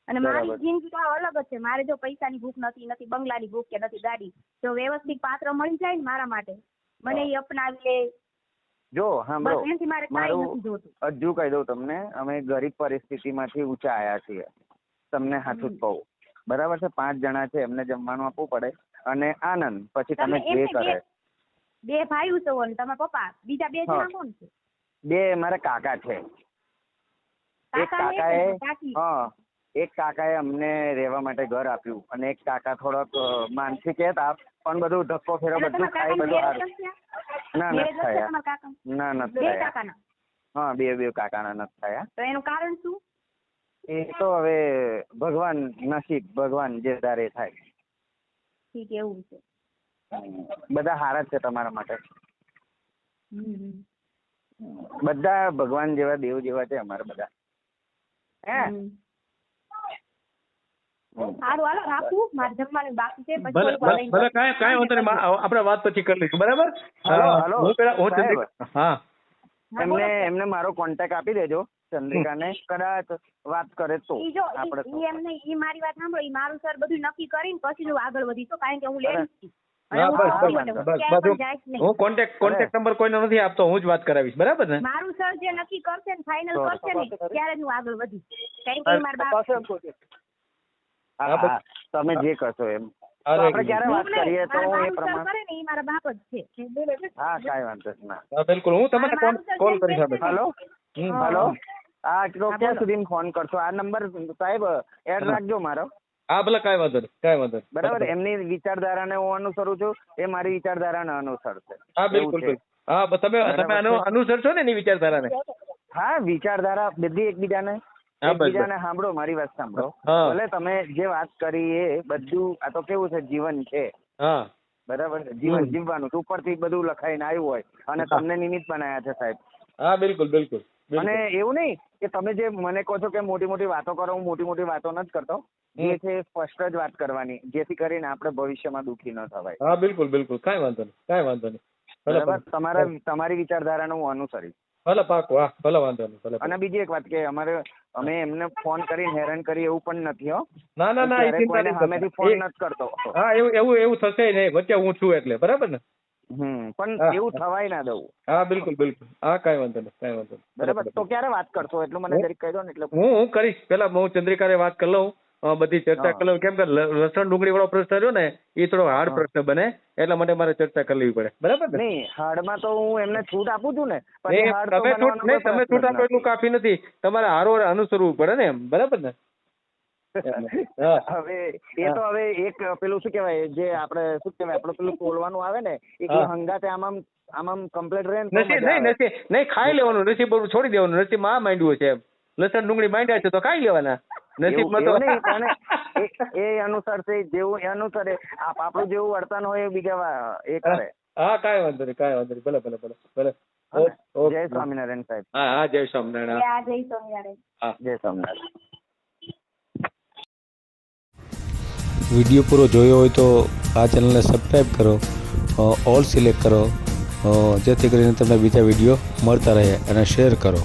અને મારી જિંદગી તો અલગ જ છે. મારે જો પૈસાની ભૂખ નથી બંગલાની ભૂખ કે નથી ગાડી, જો વ્યવસ્થિત પાત્ર મળી જાય ને મારા માટે, મને એ અપનાવી લે.
જો સાંભળો,
મારે કાંઈ નથી જોતું.
હજુ કહી દઉં તમને, અમે ગરીબ પરિસ્થિતિમાંથી ઊંચા આવ્યા છીએ, તમને સાચું જ કહું, બરાબર છે. 5 જણા છે, એમને જમવાનું આપવું પડે અને આનંદ. પછી તમે જે કરે.
2 ભાઈઓ છો ને તમારા પપ્પા, બીજા 2 જણા કોણ છે?
2 મારા કાકા છે. એક કાકાએ અમને રહેવા માટે ઘર આપ્યું, અને એક કાકા થોડોક માનસિક હતા, પણ બધું ધક્કો ફેરો બધું ખાઈ બધું સારું. ના, નથી થયા. ના, નથી થયા. હા, 2 કાકાના નથી થયા.
તો એનું કારણ શું?
એ તો હવે ભગવાન નસીબ, ભગવાન જે ધારે થાય.
ઠીક, એવું છે.
બધા હારા જ છે તમારા માટે. બધા ભગવાન જેવા, દેવ જેવા છે અમારા બધા. હે
સારું હાલો રાખું, મારે જમવાનું બાકી છે, પછી
ભલે
થોડીક વાર રહીને
ભલે કાંઈ વાંધો નહીં, આપણે વાત પછી કરી લઈશું, બરાબર?
હાલો,
હું પેલા હું
સાહેબ.
હા
એમને મારો કોન્ટેક્ટ આપી દેજો, ચંદ્રિકાને, કદાચ વાત કરે તો
ઈ જો
આપણે તો.
ઈ એમ નહીં, ઈ મારી વાત સાંભળો, ઈ મારું સર બધું નક્કી કરીને પછી હું આગળ વધી તો, કારણ કે હું લેડીઝ છું અને
હા,
હું
બસ
છોકરી
બસ
અને હું
બસ
ક્યાંય
બસ
પણ જઈશ નહીં.
હું કોન્ટેક્ટ નંબર કોઈનો નથી આપતો, હું જ વાત કરાવીશ, બરાબર ને?
મારું સર જે નક્કી કરશે ને ફાઇનલ
તો
કરશે ને ત્યારે જ હું આગળ વધીશ, કારણ કે ઈ મારા બાપ છે.
હા, હા, તમે જે કરશો એમ. તો
અરે,
આપણે ક્યારે વાત
હું નહીં,
કરીએ તો
મારા
હું એ
બાપ સર
પ્રમાણે.
કરે ને ઈ મારા બાપ જ છે.
હા, કાંઈ વાંધો નહીં.
હા, બિલકુલ, હું તમને
મારું સર
કોલ
જેમ
કરીશ
કે
આપણે.
હલો,
હા.
હલો, હા, તો
હા,
ક્યાં
બોલો.
સુધી ફોન કરશો? આ નંબર સાહેબ એડ રાખજો મારો,
હા, ભલે કાંઈ વાંધો નહીં, કાંઈ વાંધો નહીં.
બરાબર? એમની વિચારધારાને હું અનુસરું છું, એ મારી વિચારધારાને અનુસરશે.
હા, બિલકુલ
એવું છે.
બિલકુલ. હા, તમે
બરાબર છે.
અનુસરશો ને એની વિચારધારાને?
હા, વિચારધારા બધી એકબીજાને
હા, બસ,
એકબીજાને સાંભળો, મારી વાત સાંભળો.
હા.
ભલે તમે જે વાત કરી એ બધું, આ તો કેવું છે, જીવન છે,
હા
બરાબર? જીવન જીવવાનું છે. ઉપરથી બધું લખાઈને આવ્યું હોય અને તમને નિમિત્ત બનાયા છે સાહેબ.
હા, બિલકુલ બિલકુલ બિલકુલ.
અને એવું નહીં કે તમે જે મને કહો છો કે મોટી મોટી વાતો કરો, હું મોટી મોટી વાતો નથી કરતો. જે છે એ સ્પષ્ટ જ વાત કરવાની, જેથી કરીને આપણે ભવિષ્યમાં દુઃખી ન થવાય.
હા, બિલકુલ બિલકુલ, કાંઈ વાંધો નહીં, કાંઈ વાંધો નહીં. ભલે
બરાબર? તમારી વિચારધારાને હું અનુસરીશ.
ભલે પાકું, હા, ભલે વાંધો નહીં, ભલે.
અને બીજી એક વાત કે અમે એમને ફોન કરીને હેરાન કરી એવું પણ નથી હો.
ના ના ના, એ
ક્યારેય
ચિંતા
કોઈને
નહીં
સામેથી
કરતા.
ફોન નથી કરતો.
હા, એવું થશે નહીં, વચ્ચે હું છું એટલે, બરાબર ને?
પણ
હા.
એવું થવાય ના દઉં.
હા, બિલકુલ બિલકુલ, હા, કાંઈ વાંધો નહીં, કાંઈ વાંધો નહીં.
બરાબર? તો ક્યારે વાત કરશો એટલું મને જરીક કહી દો ને. એટલે
હું કરીશ, પેલા હું ચંદ્રિકાને વાત કરી લઉં, બધી ચર્ચા
હા.
કરી લઉં, કેમ કે લસણ ડુંગળી વાળો પ્રશ્ન રહ્યો ને એ થોડો હાર્ડ
હા.
પ્રશ્ન બને, એટલા માટે મારે ચર્ચા કરી લેવી પડે, બરાબર ને?
નહીં, હાર્ડમાં તો હું એમને છૂટ આપું છું ને. પછી
નહીં,
hard તો
તમે
બનવાનો
છૂટ નહીં,
કોઈ
તમે
પ્રશ્ન
છૂટ
જ
આપો એટલું
નથી.
કાફી નથી, તમારે હારો અનુસરવું પડે ને, એમ, બરાબર ને? હા.
હવે એ તો હવે એક પેલું શું કહેવાય, જે આપણે શું કહેવાય, આપણે પેલું તોલવાનું આવે ને, એ
હા.
હંગાતે આમ કમ્પ્લીટ રહે ને તો
નસીબ
મજા
નહીં,
આવે.
નહીં ખાઈ લેવાનું, નસીબ બધું છોડી દેવાનું, નસીબમાં આ માંડ્યું છે એમ, લસણ ડુંગળી માંડ્યા છે તો ખાઈ લેવાના, નસીબમાં તો
એવું નહીં, પણ એ અનુસરશે, જેવું એ અનુસરે. આપણું જેવું વર્તન હોય એ બીજા એ કરે.
હા, કાંઈ વાંધો નહીં, કાંઈ વાંધો નહીં, ભલે ભલે ભલે ભલે.
હા ને?
ઓકે.
જય સ્વામિનારાયણ સાહેબ.
હા હા, જય સ્વામિનારાયણ.
આ જઈ સોમવારે.
હા.
જય સ્વામિનારાયણ.
વિડીયો પૂરો જોયો હોય તો આ ચેનલને સબસ્ક્રાઈબ કરો, ઓલ સિલેક્ટ કરો, જેથી કરીને તમને બીજા વિડીયો મળતા રહે, અને શેર કરો.